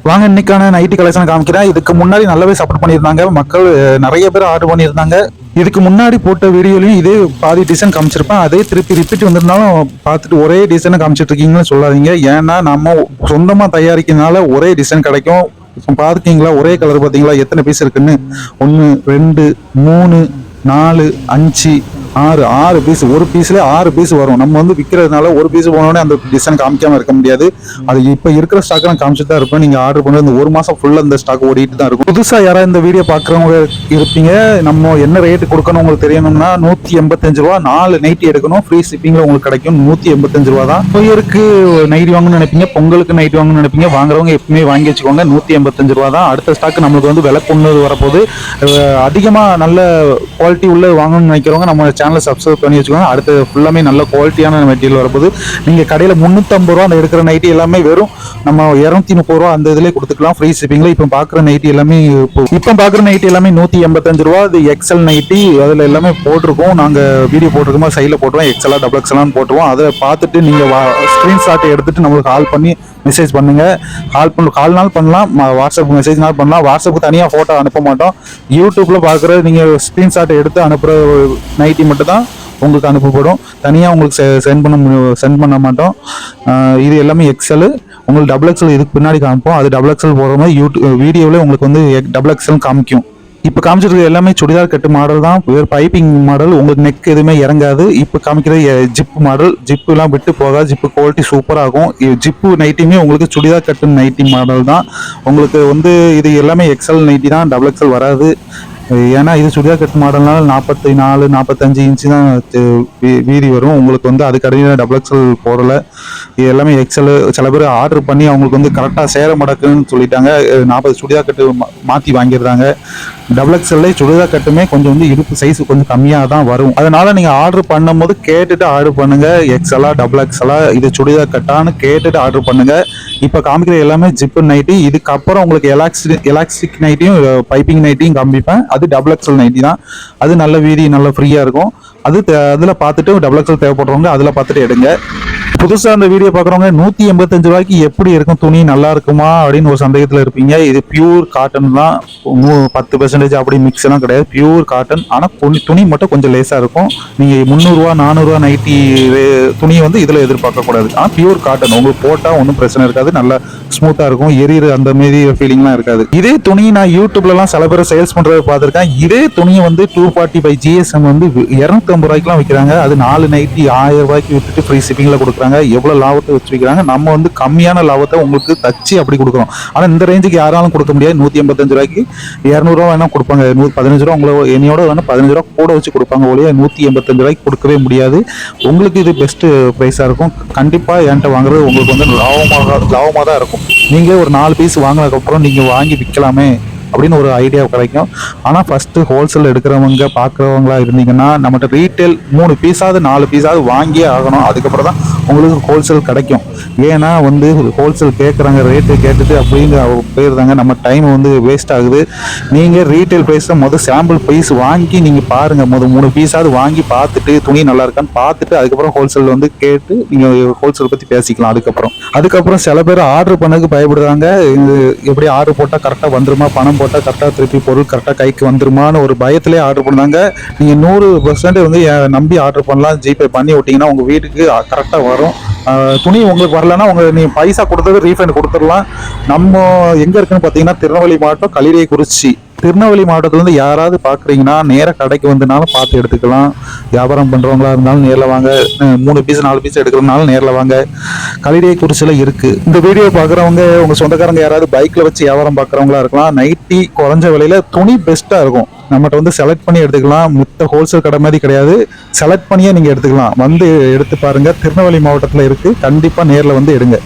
வாங்க இன்னைக்கான nightie collection காமிக்கிறேன். இதுக்கு முன்னாடி நல்லாவே சப்போர்ட் பண்ணியிருந்தாங்க மக்கள், நிறைய பேர் ஆர்டர் பண்ணியிருந்தாங்க. இதுக்கு முன்னாடி போட்ட வீடியோலையும் இதே பாதி டிசைன் காமிச்சிருப்பேன். அதே திருப்பி ரிப்பீட் வந்திருந்தாலும் பார்த்துட்டு ஒரே டிசைனை காமிச்சிட்டு இருக்கீங்கன்னு சொல்லாதீங்க. ஏன்னா நம்ம சொந்தமாக தயாரிக்கிறதுனால ஒரே டிசைன் கிடைக்கும். பார்த்துக்கிங்களா, ஒரே கலர் பார்த்தீங்களா எத்தனை பீஸ் இருக்குன்னு? 1 2 3 4 5 6 பீஸ். ஒரு பீஸ்ல 6 பீஸ் வரும். நம்ம வந்து விற்கிறதுனால ஒரு பீஸ் போனோடனே அந்த டிசைன் காமிக்காம இருக்க முடியாது. அது இப்போ இருக்கிற ஸ்டாக் நான் காமிச்சிட்டு தான் இருப்பேன். நீங்க ஆர்டர் பண்ணி இந்த ஒரு மாசம் ஃபுல்லா இந்த ஸ்டாக் ஓடிட்டு தான் இருக்கும். புதுசா யாராவது இந்த வீடியோ பாக்குறவங்க இருப்பீங்க, நம்ம என்ன ரேட்டு கொடுக்கணும் உங்களுக்கு தெரியணும்னா 185 ரூபா 4 நைட்டி எடுக்கணும். ஃப்ரீ ஷிப்பிங்ல உங்களுக்கு கிடைக்கும். 185 ரூபா தான். பொய்யருக்கு நைட்டி வாங்கணும்னு நினைப்பீங்க, பொங்கலுக்கு நைட்டி வாங்கணும்னு நினைப்பீங்க, வாங்குறவங்க எப்பவுமே வாங்கி வச்சுக்கோங்க. 185 ரூபா தான். அடுத்த ஸ்டாக் நம்மளுக்கு வந்து விலை கொண்டு வரப்போது. அதிகமா நல்ல குவாலிட்டி உள்ள வாங்கணும்னு நினைக்கிறவங்க நம்ம சேனலை சப்ஸ்கிரைப் பண்ணி வச்சுக்கோங்க. அடுத்து ஃபுல்லாமே நல்ல குவாலிட்டியான மெட்டீரியல் வரப்போது. நீங்கள் கடையில் 350 ரூபா அந்த எடுக்கிற நைட்டி எல்லாமே வெறும் நம்ம 230 ரூபா அந்த இதிலே கொடுத்துக்கலாம் ஃப்ரீ ஷிப்பிங்ல. இப்போ பார்க்குற நைட்டி எல்லாமே 185 ரூபா. இது எக்ஸல் நைட்டி, அதில் எல்லாமே போட்டிருக்கோம். நாங்கள் வீடியோ போட்டிருக்கோம், சைடில் போட்டுருவோம். எக்ஸலா டபுள் எக்ஸலான்னு போட்டுருவோம். அதை பார்த்துட்டு நீங்கள் ஸ்க்ரீன்ஷாட்டை எடுத்துட்டு நம்மளுக்கு கால் பண்ணி மெசேஜ் பண்ணுங்க. கால்னாலும் பண்ணலாம், வாட்ஸ்அப் மெசேஜ்னாலும் பண்ணலாம். வாட்ஸ்அப்புக்கு தனியாக ஃபோட்டோ அனுப்ப மாட்டோம். யூடியூப்ல பார்க்குற நீங்கள் ஸ்க்ரீன்ஷாட்டை எடுத்து அனுப்புகிற நைட்டி மட்டும் தான் உங்களுக்கு அனுப்பப்படும். தனியாக உங்களுக்கு சென்ட் பண்ண மாட்டோம். இது எல்லாமே எக்ஸல். உங்களுக்கு டபுள் எக்ஸல் இதுக்கு பின்னாடி காமிப்போம். அது டபுள் எக்ஸல் போடுற மாதிரி வீடியோவில் உங்களுக்கு வந்து டபுள் எக்ஸல் காமிக்கும். இப்போ காமிச்சிருக்க எல்லாமே சுடிதார் கட்டு மாடல் தான். வேறு பைப்பிங் மாடல். உங்களுக்கு நெக் எதுவுமே இறங்காது. இப்போ காமிக்கிற ஜிப்பு மாடல். ஜிப்புலாம் விட்டு போகாது. ஜிப்பு குவாலிட்டி சூப்பராக இருக்கும். ஜிப்பு நைட்டியுமே உங்களுக்கு சுடிதார் கட்டு நைட்டி மாடல் தான். உங்களுக்கு வந்து இது எல்லாமே எக்ஸல் நைட்டி தான், டபுள் எக்ஸல் வராது. ஏன்னா இது சுடிதார் கட் மாடல்னால 44 45 இன்ச்சு தான் வீதி வரும். உங்களுக்கு வந்து அதுக்கு அடியில் டபுள் எக்ஸல் போடலை. இது எல்லாமே எக்ஸல். சில பேர் ஆர்டர் பண்ணி அவங்களுக்கு வந்து கரெக்டாக சேர மடக்குன்னு சொல்லிட்டாங்க. 40 சுடிதார் கட்டு மாற்றி வாங்கிடுறாங்க. டபுள் எக்ஸல்ல சுடிதார் கட்டுமே கொஞ்சம் வந்து இடுப்பு சைஸ் கொஞ்சம் கம்மியாக தான் வரும். அதனால நீங்கள் ஆர்டர் பண்ணும் போது கேட்டுட்டு ஆர்டர் பண்ணுங்க. எக்ஸலா டபுள் எக்ஸலா இது சுடிதார் கட்டான்னு கேட்டுட்டு ஆர்டர் பண்ணுங்க. இப்போ காமிக்கிற எல்லாமே ஜிப்பு நைட்டி. இதுக்கப்புறம் உங்களுக்கு எலாஸ்டிக் நைட்டியும் பைப்பிங் நைட்டியும் காமிப்பேன். அது டபுள் எக்ஸல் நைட்டி தான். அது நல்ல வீதி நல்ல ஃப்ரீயாக இருக்கும். அதில் பார்த்துட்டு டபுள் எக்ஸல் தேவைப்படுறவங்க அதில் பார்த்துட்டு எடுங்க. புதுசாக அந்த வீடியோ பார்க்குறவங்க 185 ரூபாய்க்கு எப்படி இருக்கும், துணி நல்லா இருக்குமா அப்படின்னு ஒரு சந்தேகத்தில் இருப்பீங்க. இது பியூர் காட்டன் தான். 10% அப்படி மிக்ஸ் எல்லாம் கிடையாது. Pure cotton. ஆனால் துணி மட்டும் கொஞ்சம் லேசாக இருக்கும். நீங்கள் 300 ரூபா 400 ரூபா நைட்டி துணி வந்து இதில் எதிர்பார்க்கக்கூடாது. ஆனால் பியூர் காட்டன் உங்களுக்கு போட்டால் ஒன்றும் பிரச்சனை இருக்காது. நல்லா ஸ்மூத்தாக இருக்கும். எரியுற அந்த மாரி ஃபீலிங்லாம் இருக்காது. இதே துணி நான் யூடியூப்லலாம் சில பேர் சேல்ஸ் பண்ணுறத பார்த்துருக்கேன். இதே துணியை வந்து 245 GSM வந்து 250 ரூபாய்க்குலாம் விற்கிறாங்க. அது 4 நைட்டி 1000 ரூபாய்க்கு விற்றுட்டு ஃப்ரீ ஷிப்பிங்கில் கொடுக்குறாங்க. எவ்வளவு லாபத்தை வச்சிருக்காங்க. நம்ம வந்து கம்மியான லாபத்தை உங்களுக்கு தச்சு அப்படி கொடுக்குறோம். ஆனா இந்த ரேஞ்சுக்கு யாராலும் கொடுக்க முடியாது. 185 ரூபாய்க்கு 200 ரூபா வேணா கொடுப்பாங்க. 15 ரூபா உங்களை என்னையோட வேணா 15 ரூபா கூட வச்சு கொடுப்பாங்க. ஒழிய 185 ரூபாய்க்கு கொடுக்கவே முடியாது. உங்களுக்கு இது பெஸ்ட் பிரைஸா இருக்கும். கண்டிப்பா என்கிட்ட வாங்குறது உங்களுக்கு வந்து லாபமாக தான் இருக்கும். நீங்க ஒரு 4 பீஸ் வாங்கினதுக்கு அப்புறம் நீங்க வாங்கி விற்கலாமே அப்படின்னு ஒரு ஐடியா கிடைக்கும். ஆனால் ஃபஸ்ட்டு ஹோல்சேல் எடுக்கிறவங்க பார்க்குறவங்களா இருந்தீங்கன்னா நம்மகிட்ட ரீட்டைல் 3 பீஸாவது 4 பீஸாவது வாங்கியே ஆகணும். அதுக்கப்புறம் தான் உங்களுக்கு ஹோல்சேல் கிடைக்கும். ஏன்னா வந்து ஹோல்சேல் கேட்குறாங்க, ரேட்டு கேட்டுட்டு அப்படின்னு போயிருந்தாங்க. நம்ம டைம் வந்து வேஸ்ட் ஆகுது. நீங்கள் ரீட்டைல் ப்ரைஸை சாம்பிள் பீஸ் வாங்கி நீங்கள் பாருங்கள். 3 பீஸாவது வாங்கி பார்த்துட்டு துணி நல்லா இருக்கான்னு பார்த்துட்டு அதுக்கப்புறம் ஹோல்சேல் வந்து கேட்டு நீங்கள் ஹோல்சேல் பற்றி பேசிக்கலாம். அதுக்கப்புறம் சில பேர் ஆர்டர் பண்ணதுக்கு பயப்படுறாங்க. எப்படி ஆர்டர் போட்டால் கரெக்டாக வந்துருமா, பணம் போட்டால் கரெக்டாக திருப்பி பொருள் கரெக்டாக கைக்கு வந்துருமான்னு ஒரு பயத்திலே ஆர்டர் பண்ணாங்க. நீங்கள் 100% வந்து நம்பி ஆர்டர் பண்ணலாம். ஜிபே பண்ணி விட்டிங்கன்னா உங்கள் வீட்டுக்கு கரெக்டாக வரும். துணி உங்களுக்கு வரலன்னா நீங்கள் பைசா கொடுத்தது ரீஃபண்ட் கொடுத்துடலாம். நம்ம எங்கே இருக்குன்னு பார்த்தீங்கன்னா திருநெல்வேலி மாவட்டம் களியக்குறிச்சி. திருநெல்வேலி மாவட்டத்துலேருந்து யாராவது பார்க்குறீங்கன்னா நேராக கடைக்கு வந்தனாலும் பார்த்து எடுத்துக்கலாம். வியாபாரம் பண்ணுறவங்களா இருந்தாலும் நேரில் வாங்க. 3 பீஸ் 4 பீஸ் எடுக்கிறதுனாலும் நேரில் வாங்க. களியக்குறிச்சியில் இருக்குது. இந்த வீடியோ பார்க்குறவங்க உங்கள் சொந்தக்காரங்க யாராவது பைக்கில் வச்சு வியாபாரம் பார்க்குறவங்களா இருக்கலாம். நைட்டி குறைஞ்ச விலையில் துணி பெஸ்ட்டாக இருக்கும். நம்மகிட்ட வந்து செலக்ட் பண்ணி எடுத்துக்கலாம். மித்த ஹோல்சேல் கடை மாதிரி கிடையாது. செலக்ட் பண்ணியே நீங்கள் எடுத்துக்கலாம். வந்து எடுத்து பாருங்கள். திருநெல்வேலி மாவட்டத்தில் இருக்குது. கண்டிப்பாக நேரில் வந்து எடுங்க.